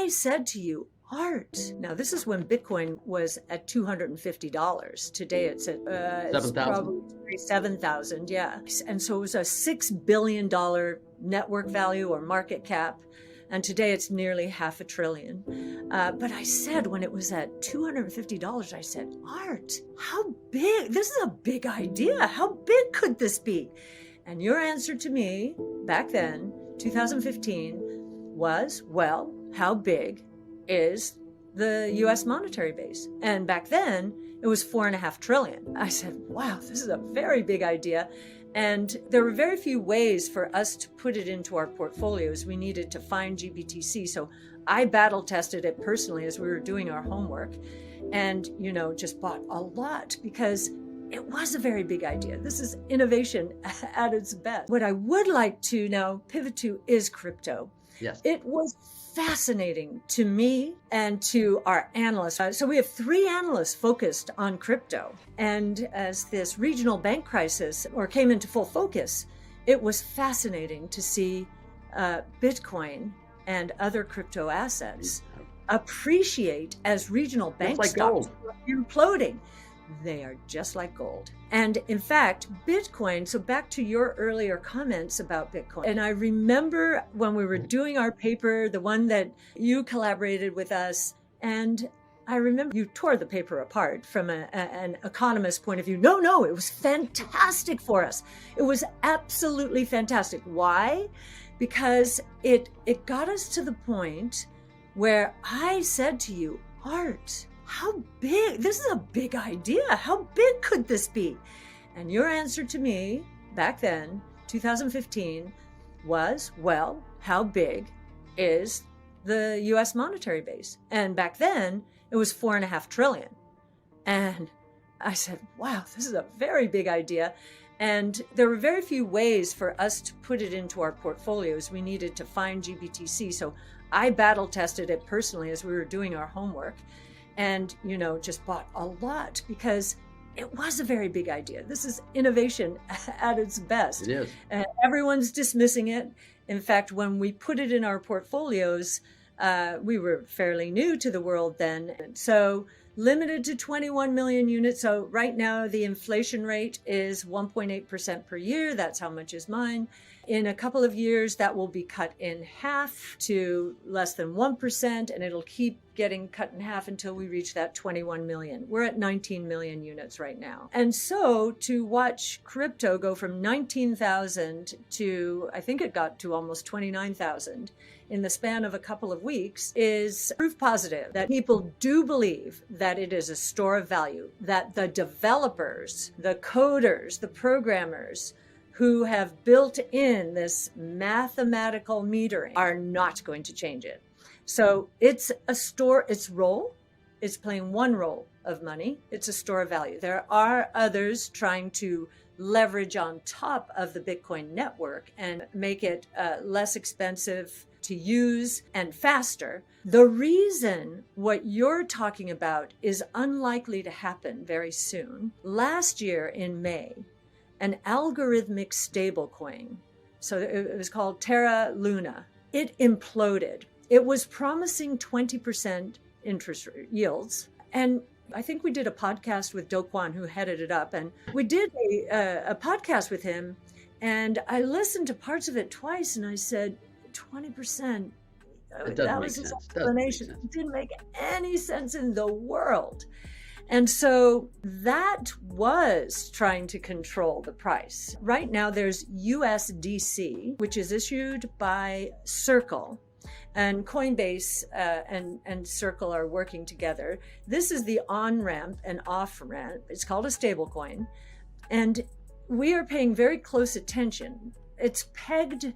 I said to you, Art. Now, this is when Bitcoin was at $250. Today it's at it's 7,000. probably 7,000. Yeah. And so it was a $6 billion network value or market cap. And today it's nearly $500 billion. But I said when it was at $250, I said, Art, how big? This is a big idea. How big could this be? And your answer to me back then, 2015, was, well, how big is the US monetary base? And back then it was $4.5 trillion. I said, wow, this is a very big idea. And there were very few ways for us to put it into our portfolios. We needed to find GBTC. So I battle tested it personally as we were doing our homework and, just bought a lot because it was a very big idea. This is innovation at its best. What I would like to now pivot to is crypto. Yes. It was fascinating to me and to our analysts. So we have 3 analysts focused on crypto. And as this regional bank crisis came into full focus, it was fascinating to see Bitcoin and other crypto assets appreciate as regional bank stocks were imploding. They are just like gold. And in fact, Bitcoin, so back to your earlier comments about Bitcoin. And I remember when we were doing our paper, the one that you collaborated with us, and I remember you tore the paper apart from an economist point of view. No, it was fantastic for us. It was absolutely fantastic. Why? Because it got us to the point where I said to you, Art, how big? This is a big idea. How big could this be? And your answer to me back then, 2015, was, well, how big is the US monetary base? And back then it was $4.5 trillion. And I said, wow, this is a very big idea. And there were very few ways for us to put it into our portfolios. We needed to find GBTC. So I battle tested it personally as we were doing our homework. And, just bought a lot because it was a very big idea. This is innovation at its best. It is. And everyone's dismissing it. In fact, when we put it in our portfolios, we were fairly new to the world then. So limited to 21 million units. So right now the inflation rate is 1.8% per year. That's how much is mine. In a couple of years, that will be cut in half to less than 1%, and it'll keep getting cut in half until we reach that 21 million. We're at 19 million units right now. And so to watch crypto go from 19,000 to, I think it got to almost 29,000 in the span of a couple of weeks is proof positive that people do believe that it is a store of value, that the developers, the coders, the programmers, who have built in this mathematical metering are not going to change it. So it's a store, its playing one role of money. It's a store of value. There are others trying to leverage on top of the Bitcoin network and make it less expensive to use and faster. The reason what you're talking about is unlikely to happen very soon. Last year in May, an algorithmic stablecoin, so it was called Terra Luna, it imploded. It was promising 20% interest yields. And I think we did a podcast with Do Kwon, who headed it up. And we did a podcast with him. And I listened to parts of it twice. And I said, 20%. That was his explanation. It didn't make any sense in the world. And so that was trying to control the price. Right now, there's USDC, which is issued by Circle. And Coinbase and Circle are working together. This is the on-ramp and off-ramp. It's called a stablecoin. And we are paying very close attention. It's pegged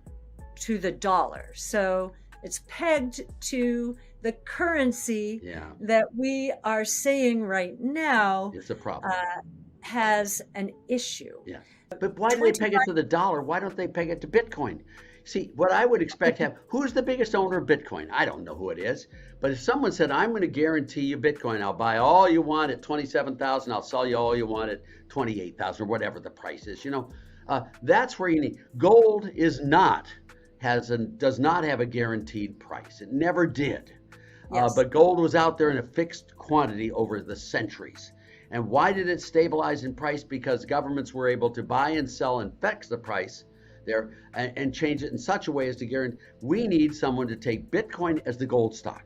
to the dollar. So it's pegged to the currency that we are saying right now it's a problem. Has an issue. Yeah. But why do they peg it to the dollar? Why don't they peg it to Bitcoin? See, what I would expect to have, who's the biggest owner of Bitcoin? I don't know who it is. But if someone said, I'm going to guarantee you Bitcoin, I'll buy all you want at 27,000, I'll sell you all you want at 28,000 or whatever the price is, that's where you need. Gold does not have a guaranteed price. It never did. Yes. But gold was out there in a fixed quantity over the centuries. And why did it stabilize in price? Because governments were able to buy and sell and fix the price there and change it in such a way as to guarantee we need someone to take Bitcoin as the gold stock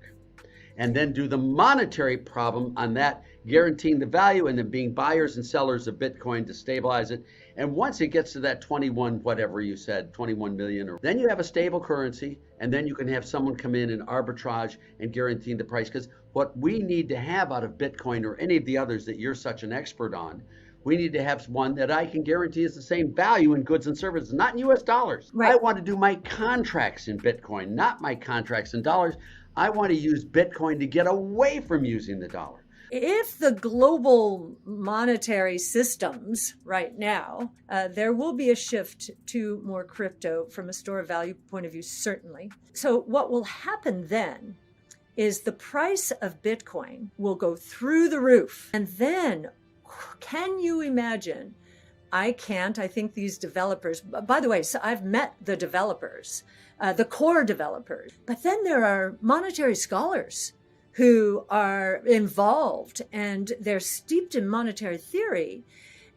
and then do the monetary problem on that, guaranteeing the value and then being buyers and sellers of Bitcoin to stabilize it. And once it gets to that 21, whatever you said, 21 million, or then you have a stable currency, and then you can have someone come in and arbitrage and guaranteeing the price. Because what we need to have out of Bitcoin or any of the others that you're such an expert on, we need to have one that I can guarantee is the same value in goods and services, not in US dollars. Right. I want to do my contracts in Bitcoin, not my contracts in dollars. I want to use Bitcoin to get away from using the dollar. If the global monetary systems right now, there will be a shift to more crypto from a store of value point of view, certainly. So what will happen then is the price of Bitcoin will go through the roof. And then, can you imagine? I can't. I think these developers, by the way, so I've met the developers, the core developers, but then there are monetary scholars who are involved and they're steeped in monetary theory.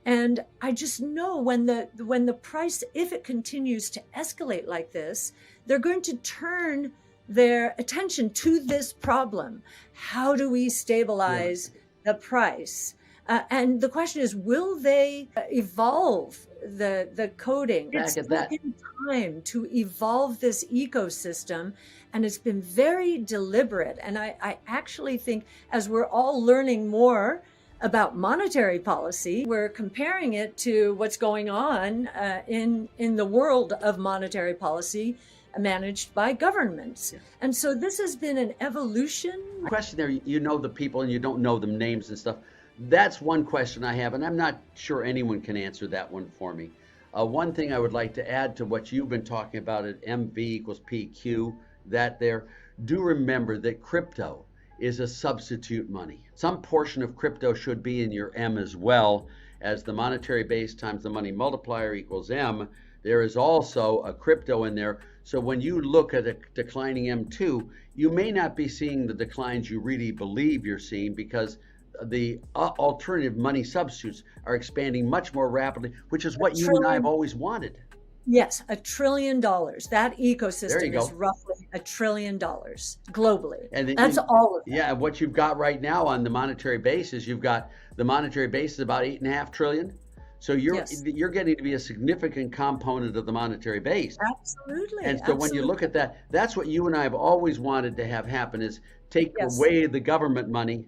And I just know when the price, if it continues to escalate like this, they're going to turn their attention to this problem. How do we stabilize the price? And the question is, will they evolve the coding? It's taken time to evolve this ecosystem, and it's been very deliberate. And I actually think as we're all learning more about monetary policy, we're comparing it to what's going on in the world of monetary policy managed by governments. Yes. And so this has been an evolution. Question there, you know the people and you don't know them names and stuff. That's one question I have, and I'm not sure anyone can answer that one for me. One thing I would like to add to what you've been talking about at MV equals PQ, that there, do remember that crypto is a substitute money. Some portion of crypto should be in your M as well, as the monetary base times the money multiplier equals M. There is also a crypto in there. So when you look at a declining M2, you may not be seeing the declines you really believe you're seeing, because the alternative money substitutes are expanding much more rapidly, which is what you and I have always wanted. Yes, $1 trillion. That ecosystem is roughly $1 trillion globally. And that's all of it. Yeah, what you've got right now on the monetary base is you've got the monetary base is about $8.5 trillion. So you're getting to be a significant component of the monetary base. Absolutely. And so when you look at that, that's what you and I have always wanted to have happen, is take away the government money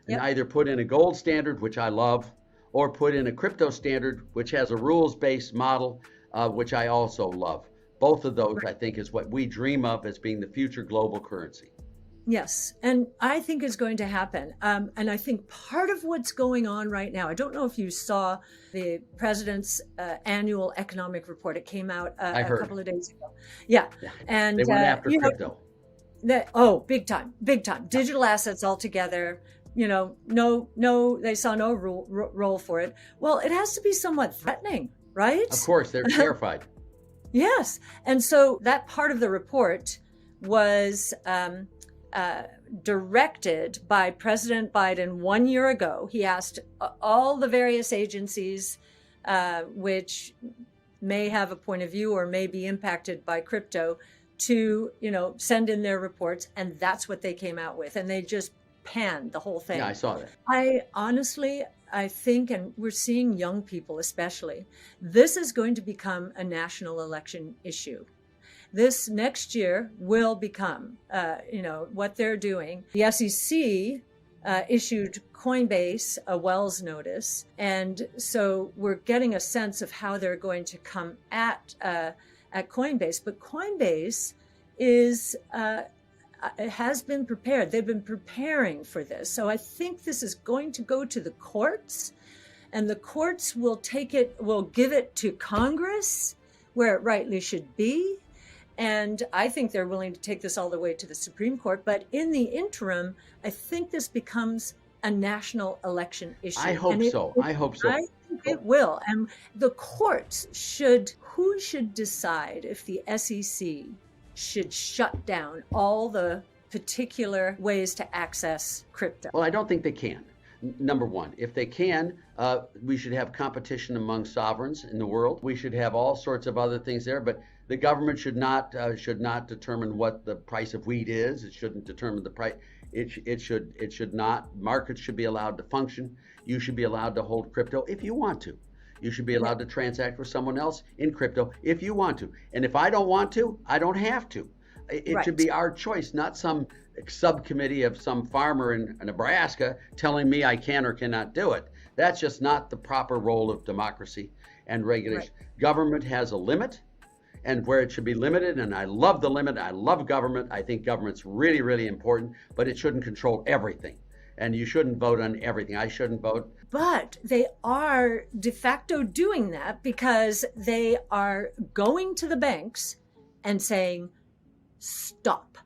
and either put in a gold standard, which I love, or put in a crypto standard, which has a rules-based model, which I also love. Both of those, I think, is what we dream of as being the future global currency. Yes, and I think it's going to happen. And I think part of what's going on right now, I don't know if you saw the president's annual economic report. It came out a couple of days ago. Yeah. And they went after crypto. Big time. Digital assets altogether. No, they saw no role for it. Well, it has to be somewhat threatening, right? Of course, they're terrified. Yes. And so that part of the report was directed by President Biden 1 year ago. He asked all the various agencies which may have a point of view or may be impacted by crypto to, send in their reports. And that's what they came out with. And they just panned the whole thing. Yeah, I saw that. I think, and we're seeing young people especially, this is going to become a national election issue. This next year will become, what they're doing. The SEC issued Coinbase a Wells notice. And so we're getting a sense of how they're going to come at Coinbase. But Coinbase has been prepared. They've been preparing for this. So I think this is going to go to the courts, and the courts will give it to Congress where it rightly should be. And I think they're willing to take this all the way to the Supreme Court. But in the interim, I think this becomes a national election issue. I hope so. I think it will. And the courts who should decide if the SEC should shut down all the particular ways to access crypto? Well, I don't think they can. Number one, if they can, we should have competition among sovereigns in the world. We should have all sorts of other things there, but the government should not determine what the price of wheat is. It shouldn't determine the price. It should not. Markets should be allowed to function. You should be allowed to hold crypto if you want to. You should be allowed to transact with someone else in crypto if you want to. And if I don't want to, I don't have to. It should be our choice, not some subcommittee of some farmer in Nebraska telling me I can or cannot do it. That's just not the proper role of democracy and regulation. Government has a limit, and where it should be limited, and I love the limit. I love government. I think government's really, really important, but it shouldn't control everything. And you shouldn't vote on everything. I shouldn't vote. But they are de facto doing that because they are going to the banks and saying, stop.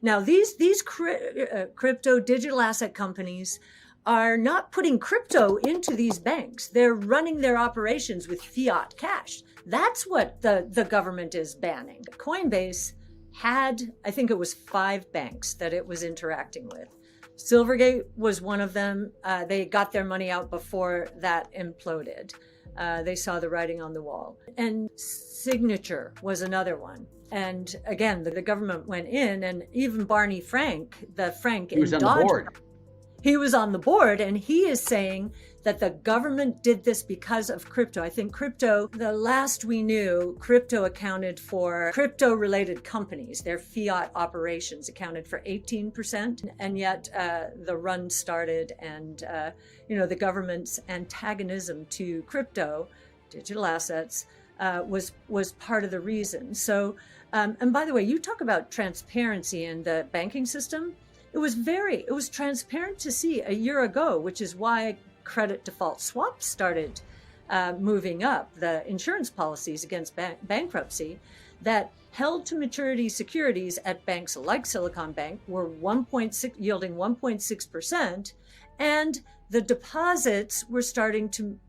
Now these crypto digital asset companies are not putting crypto into these banks. They're running their operations with fiat cash. That's what the government is banning. Coinbase had, I think it was 5 banks that it was interacting with. Silvergate was one of them. They got their money out before that imploded. They saw the writing on the wall. And Signature was another one. And again, the government went in, and even Barney Frank, he was on the board. He was on the board, and he is saying that the government did this because of crypto. I think crypto, the last we knew, crypto accounted for crypto-related companies. Their fiat operations accounted for 18%, and yet the run started, and the government's antagonism to crypto, digital assets, was part of the reason. So, and by the way, you talk about transparency in the banking system. It was transparent to see a year ago, which is why credit default swaps started moving up, the insurance policies against bankruptcy, that held to maturity securities at banks like Silicon Bank were yielding 1.6%, and the deposits were starting to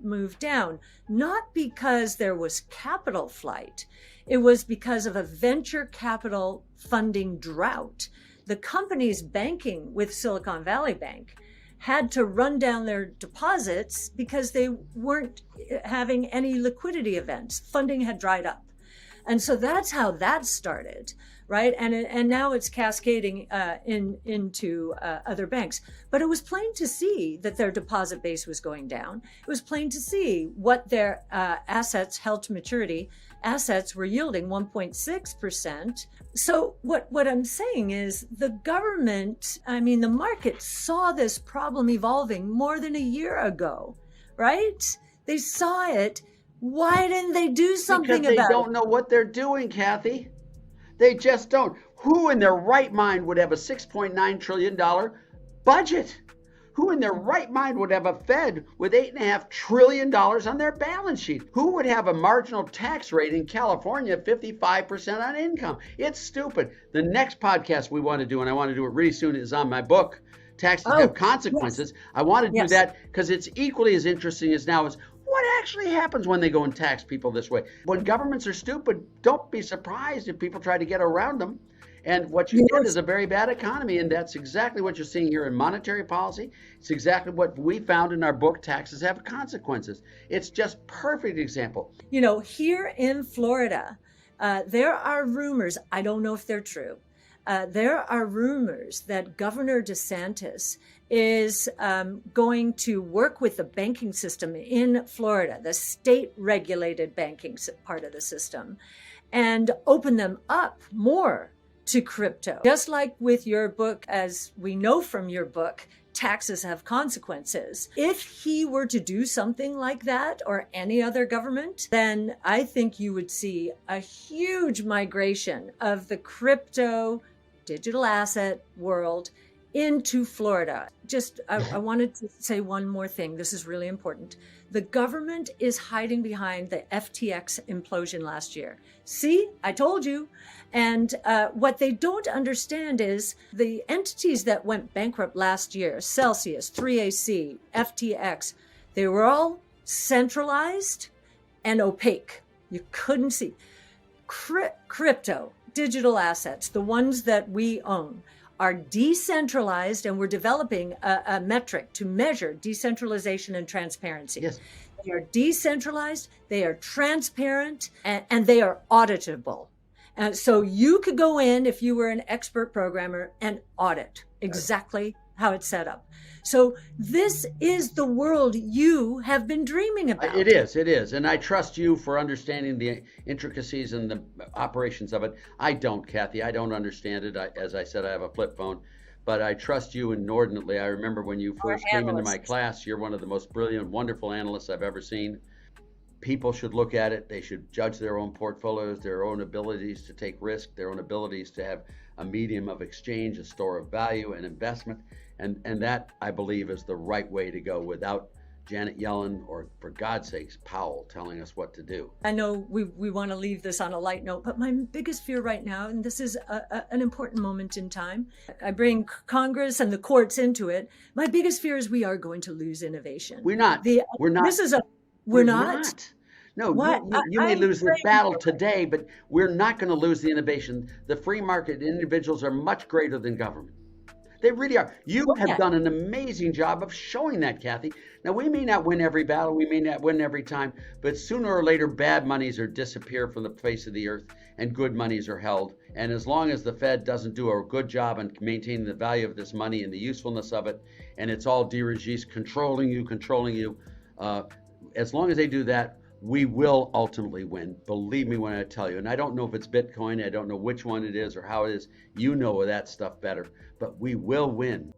move down, not because there was capital flight. It was because of a venture capital funding drought. The companies banking with Silicon Valley Bank had to run down their deposits because they weren't having any liquidity events. Funding had dried up. And so that's how that started, right? And now it's cascading into other banks. But it was plain to see that their deposit base was going down. It was plain to see what their assets held to maturity. Assets were yielding 1.6%. So what I'm saying is the the market saw this problem evolving more than a year ago, right? They saw it. Why didn't they do something about it? Because they don't know what they're doing, Cathie. They just don't. Who in their right mind would have a $6.9 trillion budget? Who in their right mind would have a Fed with $8.5 trillion on their balance sheet? Who would have a marginal tax rate in California of 55% on income? It's stupid. The next podcast we want to do, and I want to do it really soon, is on my book, Taxes Have Consequences. Yes. I want to do that because it's equally as interesting as now as what actually happens when they go and tax people this way. When governments are stupid, don't be surprised if people try to get around them. And what you get is a very bad economy, and that's exactly what you're seeing here in monetary policy. It's exactly what we found in our book, Taxes Have Consequences. It's just perfect example. Here in Florida, there are rumors, I don't know if they're true, there are rumors that Governor DeSantis is going to work with the banking system in Florida, the state-regulated banking part of the system, and open them up more to crypto. Just like with your book, as we know from your book, Taxes Have Consequences. If he were to do something like that, or any other government, then I think you would see a huge migration of the crypto digital asset world into Florida. I wanted to say one more thing. This is really important. The government is hiding behind the FTX implosion last year. See, I told you. And what they don't understand is the entities that went bankrupt last year, Celsius, 3AC, FTX, they were all centralized and opaque. You couldn't see. Crypto, digital assets, the ones that we own, are decentralized, and we're developing a metric to measure decentralization and transparency. Yes. They are decentralized, they are transparent, and they are auditable. So you could go in, if you were an expert programmer, and audit exactly how it's set up. So this is the world you have been dreaming about. It is. And I trust you for understanding the intricacies and the operations of it. I don't, Cathie. I don't understand it. As I said, I have a flip phone. But I trust you inordinately. I remember when you first came into my class, you're one of the most brilliant, wonderful analysts I've ever seen. People should look at it. They should judge their own portfolios, their own abilities to take risk, their own abilities to have a medium of exchange, a store of value and investment. And that, I believe, is the right way to go, without Janet Yellen or, for God's sakes, Powell telling us what to do. I know we want to leave this on a light note, but my biggest fear right now, and this is an important moment in time, I bring Congress and the courts into it. My biggest fear is we are going to lose innovation. We're not. We're not. No, you may lose the battle today, but we're not going to lose the innovation. The free market individuals are much greater than government. They really are. You have done an amazing job of showing that, Cathie. Now, we may not win every battle, we may not win every time, but sooner or later, bad monies are disappear from the face of the earth and good monies are held. And as long as the Fed doesn't do a good job in maintaining the value of this money and the usefulness of it, and it's all dirigees controlling you, as long as they do that, we will ultimately win. Believe me when I tell you. And I don't know if it's Bitcoin. I don't know which one it is or how it is. You know that stuff better. But we will win.